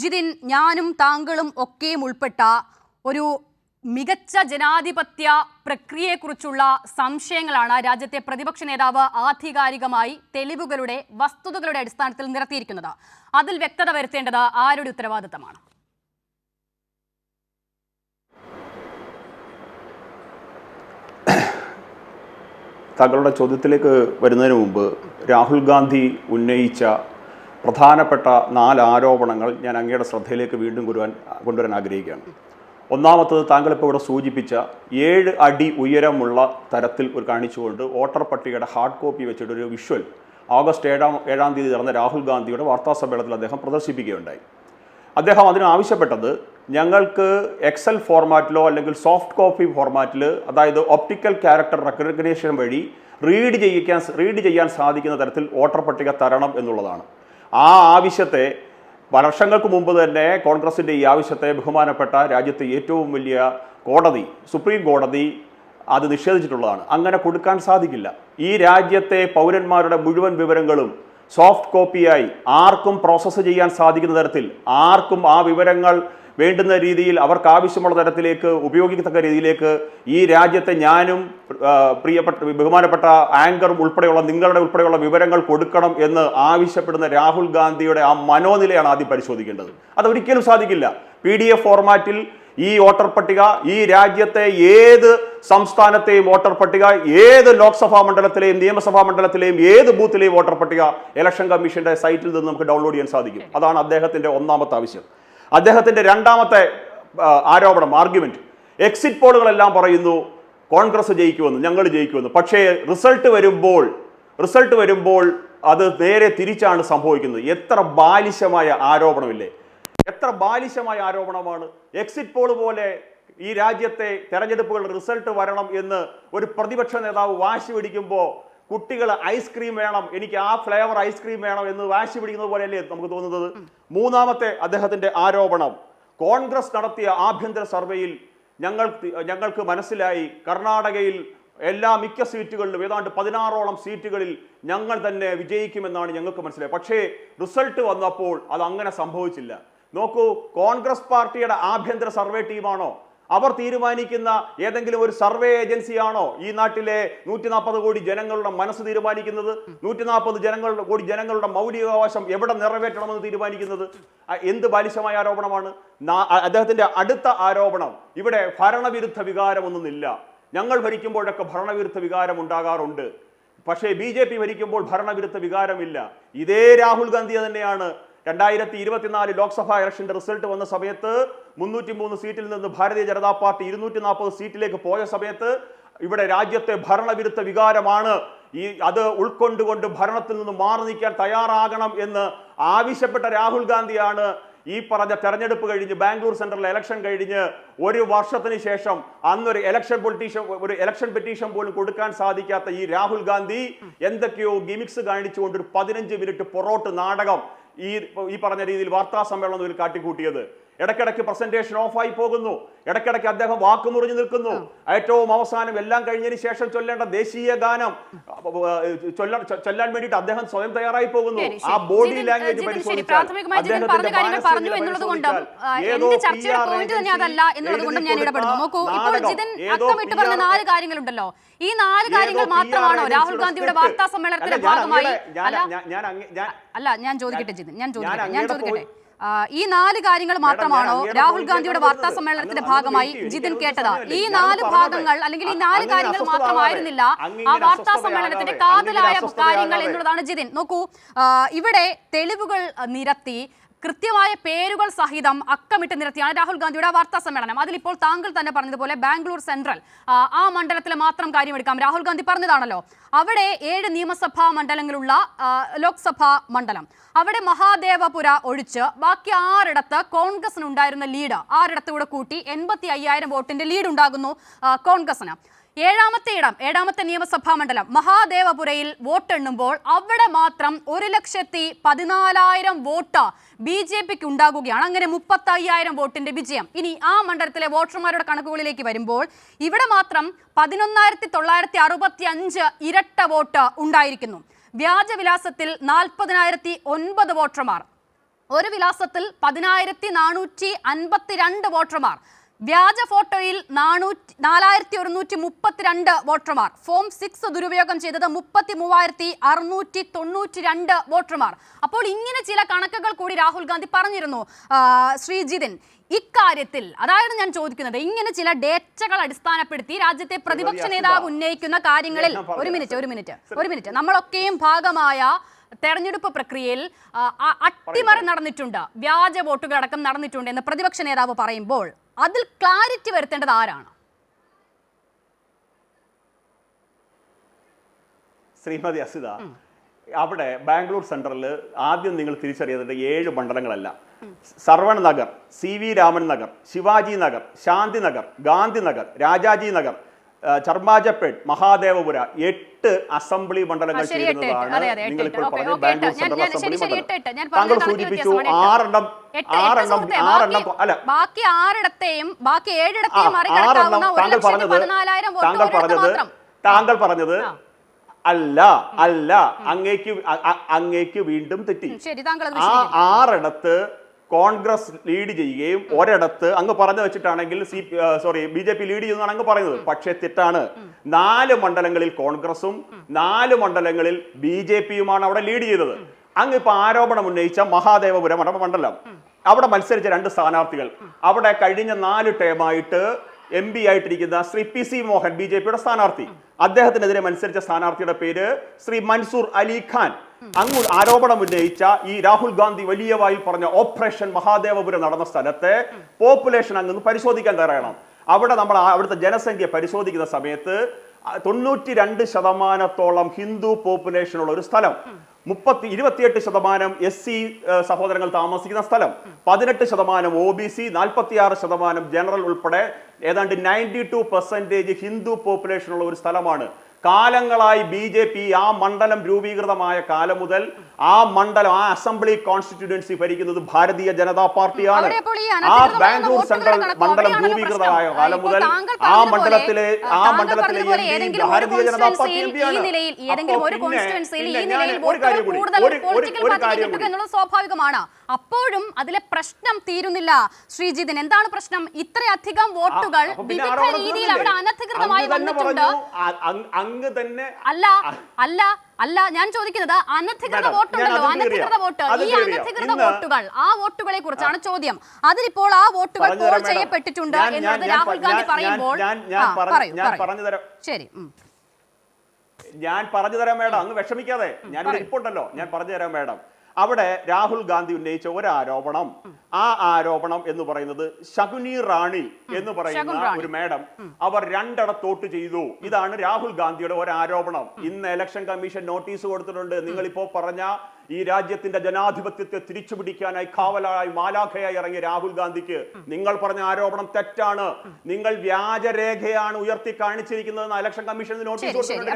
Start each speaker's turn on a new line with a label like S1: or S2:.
S1: ജിതിൻ, ഞാനും താങ്കളും ഒക്കെയും ഉൾപ്പെട്ട ഒരു മികച്ച ജനാധിപത്യ പ്രക്രിയയെക്കുറിച്ചുള്ള സംശയങ്ങളാണ് രാജ്യത്തെ പ്രതിപക്ഷ നേതാവ് ആധികാരികമായി തെളിവുകളുടെ വസ്തുതകളുടെ അടിസ്ഥാനത്തിൽ നിരത്തിയിരിക്കുന്നത്. അതിൽ വ്യക്തത വരുത്തേണ്ടത് ആരുടെ ഉത്തരവാദിത്തമാണ്?
S2: താങ്കളുടെ ചോദ്യത്തിലേക്ക് വരുന്നതിന് മുമ്പ് രാഹുൽ ഗാന്ധി ഉന്നയിച്ച പ്രധാനപ്പെട്ട 4 ആരോപണങ്ങൾ ഞാൻ അങ്ങയുടെ ശ്രദ്ധയിലേക്ക് വീണ്ടും കൊണ്ടുവരാൻ ആഗ്രഹിക്കുകയാണ്. ഒന്നാമത്തത്, താങ്കളിപ്പോൾ ഇവിടെ സൂചിപ്പിച്ച 7 അടി ഉയരമുള്ള തരത്തിൽ കാണിച്ചുകൊണ്ട് വോട്ടർ പട്ടികയുടെ ഹാർഡ് കോപ്പി വെച്ചിട്ടൊരു വിഷ്വൽ ഓഗസ്റ്റ് 7-ാം തീയതി നടന്ന രാഹുൽ ഗാന്ധിയുടെ വാർത്താസമ്മേളനത്തിൽ അദ്ദേഹം പ്രദർശിപ്പിക്കുകയുണ്ടായി. അദ്ദേഹം അതിന് ആവശ്യപ്പെട്ടത് ഞങ്ങൾക്ക് എക്സൽ ഫോർമാറ്റിലോ അല്ലെങ്കിൽ സോഫ്റ്റ് കോപ്പി ഫോർമാറ്റിൽ, അതായത് ഒപ്റ്റിക്കൽ ക്യാരക്ടർ റെക്കഗ്നേഷൻ വഴി റീഡ് ചെയ്യാൻ സാധിക്കുന്ന തരത്തിൽ വോട്ടർ പട്ടിക തരണം എന്നുള്ളതാണ്. ആ ആവശ്യത്തെ വർഷങ്ങൾക്ക് മുമ്പ് തന്നെ കോൺഗ്രസിൻ്റെ ഈ ആവശ്യത്തെ ബഹുമാനപ്പെട്ട രാജ്യത്തെ ഏറ്റവും വലിയ കോടതി, സുപ്രീം കോടതി അത് നിഷേധിച്ചിട്ടുള്ളതാണ്. അങ്ങനെ കൊടുക്കാൻ സാധിക്കില്ല. ഈ രാജ്യത്തെ പൗരന്മാരുടെ മുഴുവൻ വിവരങ്ങളും സോഫ്റ്റ് കോപ്പിയായി ആർക്കും പ്രോസസ്സ് ചെയ്യാൻ സാധിക്കുന്ന തരത്തിൽ, ആർക്കും ആ വിവരങ്ങൾ വേണ്ടുന്ന രീതിയിൽ അവർക്ക് ആവശ്യമുള്ള തരത്തിലേക്ക് ഉപയോഗിക്കത്തക്ക രീതിയിലേക്ക് ഈ രാജ്യത്തെ ഞാനും ബഹുമാനപ്പെട്ട ആങ്കറും ഉൾപ്പെടെയുള്ള നിങ്ങളുടെ ഉൾപ്പെടെയുള്ള വിവരങ്ങൾ കൊടുക്കണം എന്ന് ആവശ്യപ്പെടുന്ന രാഹുൽ ഗാന്ധിയുടെ ആ മനോനിലയാണ് ആദ്യം പരിശോധിക്കേണ്ടത്. അതൊരിക്കലും സാധിക്കില്ല. PDF ഫോർമാറ്റിൽ ഈ വോട്ടർ പട്ടിക, ഈ രാജ്യത്തെ ഏത് സംസ്ഥാനത്തെയും വോട്ടർ പട്ടിക, ഏത് ലോക്സഭാ മണ്ഡലത്തിലെയും നിയമസഭാ മണ്ഡലത്തിലെയും ഏത് ബൂത്തിലെയും വോട്ടർ പട്ടിക ഇലക്ഷൻ കമ്മീഷന്റെ സൈറ്റിൽ നിന്ന് നമുക്ക് ഡൗൺലോഡ് ചെയ്യാൻ സാധിക്കും. അതാണ് അദ്ദേഹത്തിന്റെ ഒന്നാമത്തെ ആവശ്യം. അദ്ദേഹത്തിന്റെ രണ്ടാമത്തെ ആരോപണം, ആർഗ്യുമെന്റ്, എക്സിറ്റ് പോളുകളെല്ലാം പറയുന്നു കോൺഗ്രസ് ജയിക്കുമെന്ന്, ഞങ്ങൾ ജയിക്കുമെന്ന്. പക്ഷേ റിസൾട്ട് വരുമ്പോൾ അത് നേരെ തിരിച്ചാണ് സംഭവിക്കുന്നത്. എത്ര ബാലിശമായ ആരോപണമില്ലേ, എത്ര ബാലിശമായ ആരോപണമാണ്. എക്സിറ്റ് പോൾ പോലെ ഈ രാജ്യത്തെ തെരഞ്ഞെടുപ്പുകളുടെ റിസൾട്ട് വരണം എന്ന് ഒരു പ്രതിപക്ഷ നേതാവ് വാശി പിടിക്കുമ്പോൾ കുട്ടികൾ ഐസ്ക്രീം വേണം, എനിക്ക് ആ ഫ്ലേവർ ഐസ്ക്രീം വേണം എന്ന് വാശി പിടിക്കുന്നത് പോലെയല്ലേ നമുക്ക് തോന്നുന്നത്. മൂന്നാമത്തെ അദ്ദേഹത്തിന്റെ ആരോപണം, കോൺഗ്രസ് നടത്തിയ ആഭ്യന്തര സർവേയിൽ ഞങ്ങൾക്ക് മനസ്സിലായി കർണാടകയിൽ മിക്ക സീറ്റുകളിലും ഏതാണ്ട് 16ഓളം സീറ്റുകളിൽ ഞങ്ങൾ തന്നെ വിജയിക്കുമെന്നാണ് ഞങ്ങൾക്ക് മനസ്സിലായത്. പക്ഷേ റിസൾട്ട് വന്നപ്പോൾ അത് അങ്ങനെ സംഭവിച്ചില്ല. നോക്കൂ, കോൺഗ്രസ് പാർട്ടിയുടെ ആഭ്യന്തര സർവേ ടീമാണോ, അവർ തീരുമാനിക്കുന്ന ഏതെങ്കിലും ഒരു സർവേ ഏജൻസിയാണോ ഈ നാട്ടിലെ 140 കോടി ജനങ്ങളുടെ മനസ്സ് തീരുമാനിക്കുന്നത്? 140 കോടി ജനങ്ങളുടെ മൗലികാവകാശം എവിടെ നിറവേറ്റണമെന്ന് തീരുമാനിക്കുന്നത്? എന്ത് ബാലിശമായ ആരോപണമാണ്. അദ്ദേഹത്തിന്റെ അടുത്ത ആരോപണം, ഇവിടെ ഭരണവിരുദ്ധ വികാരമൊന്നുമില്ല, ഞങ്ങൾ ഭരിക്കുമ്പോഴൊക്കെ ഭരണവിരുദ്ധ വികാരം ഉണ്ടാകാറുണ്ട്, പക്ഷേ BJP ഭരിക്കുമ്പോൾ ഭരണവിരുദ്ധ വികാരമില്ല. ഇതേ രാഹുൽ ഗാന്ധി തന്നെയാണ് 2024 ലോക്സഭാ ഇലക്ഷന്റെ റിസൾട്ട് വന്ന സമയത്ത് 303 സീറ്റിൽ നിന്ന് ഭാരതീയ ജനതാ പാർട്ടി 240 സീറ്റിലേക്ക് പോയ സമയത്ത് ഇവിടെ രാജ്യത്തെ ഭരണവിരുദ്ധ വികാരമാണ്, അത് ഉൾക്കൊണ്ടുകൊണ്ട് ഭരണത്തിൽ നിന്ന് മാറി നിൽക്കാൻ തയ്യാറാകണം എന്ന് ആവശ്യപ്പെട്ട രാഹുൽ ഗാന്ധിയാണ് ഈ പറഞ്ഞ തെരഞ്ഞെടുപ്പ് കഴിഞ്ഞ് ബാംഗ്ലൂർ സെൻട്രൽ ഇലക്ഷൻ കഴിഞ്ഞ് 1 വർഷത്തിന് ശേഷം അന്നൊരു ഇലക്ഷൻ പെറ്റീഷൻ പോലും കൊടുക്കാൻ സാധിക്കാത്ത ഈ രാഹുൽ ഗാന്ധി എന്തൊക്കെയോ ഗിമിക്സ് കാണിച്ചുകൊണ്ട് ഒരു 15 മിനിറ്റ് പൊറോട്ട് നാടകം ഈ പറഞ്ഞ രീതിയിൽ വാർത്താ സമ്മേളനത്തിൽ കാട്ടിക്കൂട്ടിയത്. ഇടയ്ക്കിടയ്ക്ക് പ്രസന്റേഷൻ ഓഫായി പോകുന്നു, ഇടയ്ക്കിടയ്ക്ക് അദ്ദേഹം വാക്കുമുറിഞ്ഞു നിൽക്കുന്നു. ഏറ്റവും അവസാനം എല്ലാം കഴിഞ്ഞതിന് ശേഷം ചൊല്ലേണ്ട ദേശീയ ഗാനം ചൊല്ലാൻ വേണ്ടിയിട്ട് അദ്ദേഹം സ്വയം തയ്യാറായി പോകുന്നു. ആ ബോഡി ലാംഗ്വേജ് പരിശോധിച്ചാൽ
S1: ഈ 4 കാര്യങ്ങൾ മാത്രമാണോ രാഹുൽ ഗാന്ധിയുടെ വാർത്താ സമ്മേളനത്തിന്റെ ഭാഗമായി? അല്ല, ഞാൻ ചോദിക്കട്ടെ ഈ 4 കാര്യങ്ങൾ മാത്രമാണോ രാഹുൽ ഗാന്ധിയുടെ വാർത്താ സമ്മേളനത്തിന്റെ ഭാഗമായി ജിതിൻ കേട്ടത്? ഈ 4 ഭാഗങ്ങൾ അല്ലെങ്കിൽ ഈ 4 കാര്യങ്ങൾ മാത്രമായിരുന്നില്ല ആ വാർത്താ സമ്മേളനത്തിന്റെ കാതലായ കാര്യങ്ങൾ എന്നുള്ളതാണ് ജിതിൻ. നോക്കൂ, ഇവിടെ തെളിവുകൾ നിരത്തി കൃത്യമായ പേരുകൾ സഹിതം അക്കമിട്ട് നിരത്തിയാണ് രാഹുൽ ഗാന്ധിയുടെ വാർത്താ സമ്മേളനം. അതിലിപ്പോൾ താങ്കൾ തന്നെ പറഞ്ഞതുപോലെ ബാംഗ്ലൂർ സെൻട്രൽ ആ മണ്ഡലത്തിലെ മാത്രം കാര്യമെടുക്കാം. രാഹുൽ ഗാന്ധി പറഞ്ഞതാണല്ലോ, അവിടെ 7 നിയമസഭാ മണ്ഡലങ്ങളുള്ള ലോക്സഭാ മണ്ഡലം, അവിടെ മഹാദേവപുര ഒഴിച്ച് ബാക്കി 6ഇടത്ത് കോൺഗ്രസിനുണ്ടായിരുന്ന ലീഡ് 6ഇടത്ത് കൂടെ കൂട്ടി 85,000 വോട്ടിന്റെ ലീഡ് ഉണ്ടാകുന്നു കോൺഗ്രസിന്. 7ാമത്തെ നിയമസഭാ മണ്ഡലം മഹാദേവപുരയിൽ വോട്ടെണ്ണുമ്പോൾ അവിടെ മാത്രം 1,14,000 വോട്ട് BJPക്ക് ഉണ്ടാകുകയാണ്. അങ്ങനെ 35,000 വോട്ടിന്റെ വിജയം. ഇനി ആ മണ്ഡലത്തിലെ വോട്ടർമാരുടെ കണക്കുകളിലേക്ക് വരുമ്പോൾ ഇവിടെ മാത്രം 11,965 ഇരട്ട വോട്ട് ഉണ്ടായിരിക്കുന്നു. വ്യാജവിലാസത്തിൽ 40,009 വോട്ടർമാർ. ഒരു വിലാസത്തിൽ 10,452 വോട്ടർമാർ, വ്യാജ ഫോട്ടോയിൽ 4,132 വോട്ടർമാർ, ഫോം 6 ദുരുപയോഗം ചെയ്തത് 33,692 വോട്ടർമാർ. അപ്പോൾ ഇങ്ങനെ ചില കണക്കുകൾ കൂടി രാഹുൽ ഗാന്ധി പറഞ്ഞിരുന്നു. ശ്രീജിതിൻ, ഇക്കാര്യത്തിൽ അതായത് ഞാൻ ചോദിക്കുന്നത്, ഇങ്ങനെ ചില ഡേറ്റകൾ അടിസ്ഥാനപ്പെടുത്തി രാജ്യത്തെ പ്രതിപക്ഷ നേതാവ് ഉന്നയിക്കുന്ന കാര്യങ്ങളിൽ ഒരു മിനിറ്റ് നമ്മളൊക്കെയും ഭാഗമായ തെരഞ്ഞെടുപ്പ് പ്രക്രിയയിൽ അട്ടിമറി നടന്നിട്ടുണ്ട്, വ്യാജ വോട്ടുകളടക്കം നടന്നിട്ടുണ്ട് എന്ന് പ്രതിപക്ഷ നേതാവ് പറയുമ്പോൾ അതിൽ ക്ലാരിറ്റി വരുത്തേണ്ടത് ആരാണ്?
S2: ശ്രീമതി അസിത, അവിടെ ബാംഗ്ലൂർ സെൻട്രലിൽ ആദ്യം നിങ്ങൾ തിരിച്ചറിയുന്നത് 7 മണ്ഡലങ്ങളല്ല. സർവൺ നഗർ, CV രാമൻ നഗർ, ശിവാജി നഗർ, ശാന്തി നഗർ, ഗാന്ധി നഗർ, രാജാജി നഗർ, ചർമാജപ്പേട്ട്, മഹാദേവപുര 8 അസംബ്ലി മണ്ഡലങ്ങൾ ചേരുന്നതാണ് നിങ്ങളിപ്പോൾ പറഞ്ഞ ബാംഗ്ലൂർ സെൻട്രൽ അസംബ്ലി മണ്ഡലം. താങ്കൾ സൂചിപ്പിച്ചു 6 എണ്ണം അല്ല,
S1: ബാക്കി 6 ബാക്കി 7
S2: താങ്കൾ പറഞ്ഞത് അല്ല അങ്ങേക്ക് വീണ്ടും തെറ്റി. ആ 6 കോൺഗ്രസ് ലീഡ് ചെയ്യുകയും ഒരിടത്ത് അങ്ങ് പറഞ്ഞു വെച്ചിട്ടാണെങ്കിൽ BJP ലീഡ് ചെയ്യുന്നതാണ് അങ്ങ് പറയുന്നത്. പക്ഷേ തെറ്റാണ്. 4 മണ്ഡലങ്ങളിൽ കോൺഗ്രസും 4 മണ്ഡലങ്ങളിൽ BJPയുമാണ് അവിടെ ലീഡ് ചെയ്തത്. അങ്ങ് ഇപ്പൊ ആരോപണം ഉന്നയിച്ച മഹാദേവപുരം മണ്ഡലം, അവിടെ മത്സരിച്ച 2 സ്ഥാനാർത്ഥികൾ, അവിടെ കഴിഞ്ഞ 4 ടേമായിട്ട് MP ആയിട്ടിരിക്കുന്ന ശ്രീ PC മോഹൻ, BJPയുടെ സ്ഥാനാർത്ഥി, അദ്ദേഹത്തിനെതിരെ മത്സരിച്ച സ്ഥാനാർത്ഥിയുടെ പേര് ശ്രീ മൻസൂർ അലി ഖാൻ. അങ്ങ് ആരോപണം ഉന്നയിച്ച ഈ രാഹുൽ ഗാന്ധി വലിയ വായിൽ പറഞ്ഞ ഓപ്പറേഷൻ മഹാദേവപുരം നടന്ന സ്ഥലത്തെ പോപ്പുലേഷൻ അങ്ങ് പരിശോധിക്കാൻ തയ്യാറാണ്. അവിടെ നമ്മൾ അവിടുത്തെ ജനസംഖ്യ പരിശോധിക്കുന്ന സമയത്ത് 92% ഹിന്ദു പോപ്പുലേഷൻ ഉള്ള ഒരു സ്ഥലം, 28% SC സഹോദരങ്ങൾ താമസിക്കുന്ന സ്ഥലം, 18% OBC, 46% ജനറൽ ഉൾപ്പെടെ ഏതാണ്ട് 92% ഹിന്ദു പോപ്പുലേഷൻ ഉള്ള ഒരു സ്ഥലമാണ്. കാലങ്ങളായി BJP ആ മണ്ഡലം രൂപീകൃതമായ കാലം മുതൽ ആ അസംബ്ലി കോൺസ്റ്റിറ്റ്യുവൻസി ഭരിക്കുന്നത് ഭാരതീയ ജനതാ പാർട്ടിയാണ്. ആ ബാംഗ്ലൂർ സെൻട്രൽ മണ്ഡലം രൂപീകൃതമായ കാലം മുതൽ ആ മണ്ഡലത്തിലെ ഭാരതീയ ജനതാ പാർട്ടി
S1: സ്വാഭാവികമാണ്. അപ്പോഴും അതിലെ പ്രശ്നം തീരുന്നില്ല. ശ്രീജിതിൻ, എന്താണ് പ്രശ്നം? ഇത്രയധികം വോട്ടുകൾ വിവിധ രീതിയിൽ അവിടെ അനധികൃതമായി വന്നിട്ടുണ്ട്. അല്ല ഞാൻ ചോദിക്കുന്നത് അനധികൃത വോട്ടുണ്ടല്ലോ, അനധികൃത വോട്ട്, ഈ അനധികൃത വോട്ടുകൾ, ആ വോട്ടുകളെ കുറിച്ചാണ് ചോദ്യം. അതിലിപ്പോൾ ആ വോട്ടുകൾ പോൾ ചെയ്യപ്പെട്ടിട്ടുണ്ട് എന്നത് രാഹുൽ ഗാന്ധി പറയുമ്പോൾ ശരി,
S2: ഞാൻ പറഞ്ഞു തരാം മേഡം, അങ്ങ് വിഷമിക്കാതെ, ഞാനൊരു ഇരിപ്പുണ്ടല്ലോ, ഞാൻ പറഞ്ഞു തരാം മേഡം. അവിടെ രാഹുൽ ഗാന്ധി ഉന്നയിച്ച ഒരു ആരോപണം, ആ ആരോപണം എന്ന് പറയുന്നത് ശകുനി റാണി എന്ന് പറയുന്ന ഒരു മേഡം അവർ 2 ഇടത്ത് വോട്ട് ചെയ്തു. ഇതാണ് രാഹുൽ ഗാന്ധിയുടെ ഒരു ആരോപണം. ഇന്ന് ഇലക്ഷൻ കമ്മീഷൻ നോട്ടീസ് കൊടുത്തിട്ടുണ്ട്. നിങ്ങളിപ്പോ പറഞ്ഞ ഈ രാജ്യത്തിന്റെ ജനാധിപത്യത്തെ തിരിച്ചുപിടിക്കാനായി കാവലായി മാലാഖയായി ഇറങ്ങിയ രാഹുൽ ഗാന്ധിക്ക് നിങ്ങൾ പറഞ്ഞ ആരോപണം തെറ്റാണ്. നിങ്ങൾ വ്യാജരേഖയാണ് ഉയർത്തി കാണിച്ചിരിക്കുന്നതെന്ന് ഇലക്ഷൻ കമ്മീഷൻ നോട്ടീസ് കൊടുത്തിട്ടുണ്ട്.